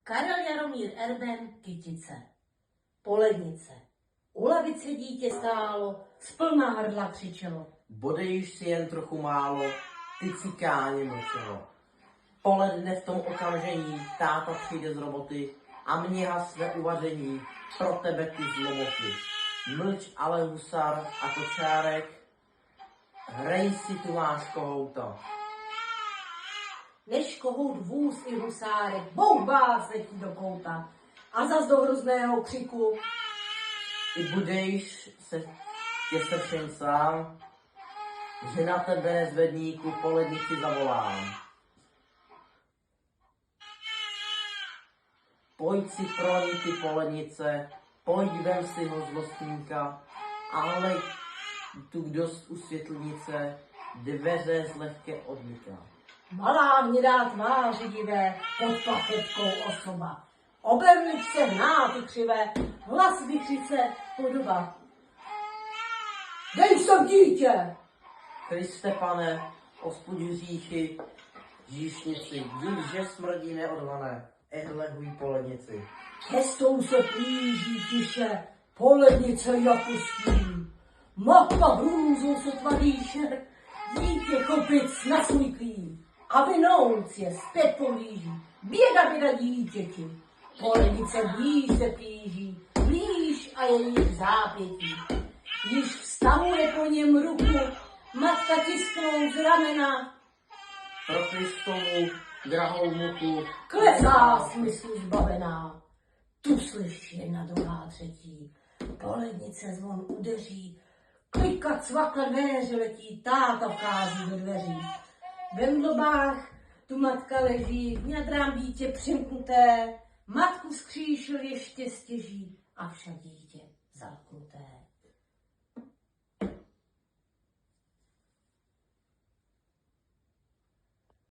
Karel Jaromír Erben, Kytice. Polednice. U lavice dítě stálo, z plná hrdla křičelo. Bodejíš si jen trochu málo, ty cikáni mlčelo. Poledne v tom okamžení, táta přijde z roboty a mě hasne uvaření, pro tebe ty zlomoty. Mlč ale husar a kočárek, hrej si tu máš kohouta. Než kohout vůz i husárek, boubác letí do kouta. A zas do hrozného křiku. I budeš se je sršen sám, že na tebe nezvedníku polednici zavolám. Pojď si prolít ty polednice, pojď vem si ho zlostníka, ale tu dost u světlnice, dveře z lehké odmyká. Malá hnědá tvář divé, pod plachetkou osoba. Oberličce hnáty křivé, hlas vychřice podoba. Dej sem dítě! Kriste, Pane, ospuď hříchy, říšnici, dík, že smrdí neodvané, ehlehuj polednici. Cestou se plíží tiše, polednice jako stín. Matka hrůzou se tvaríše, dítě chopic na svůj klín. A vinouc je zpět pohlíží, běda dítěti. Polednice blíž se plíží, blíž a je jí v zápětí. Již vztahuje po něm ruku, matka tisknou z ramena. Pro Kristovu drahou muku, Klesá smyslu zbavená. Tu slyš jedna druhá třetí. Polednice zvon udeří. Klika cvakla dveře letí, táta vchází do dveří. Ve mdlobách tu matka leží, v ňadrám dítě přimknuté. Matku vzkříšil ještě stěží, avšak dítě zatknuté.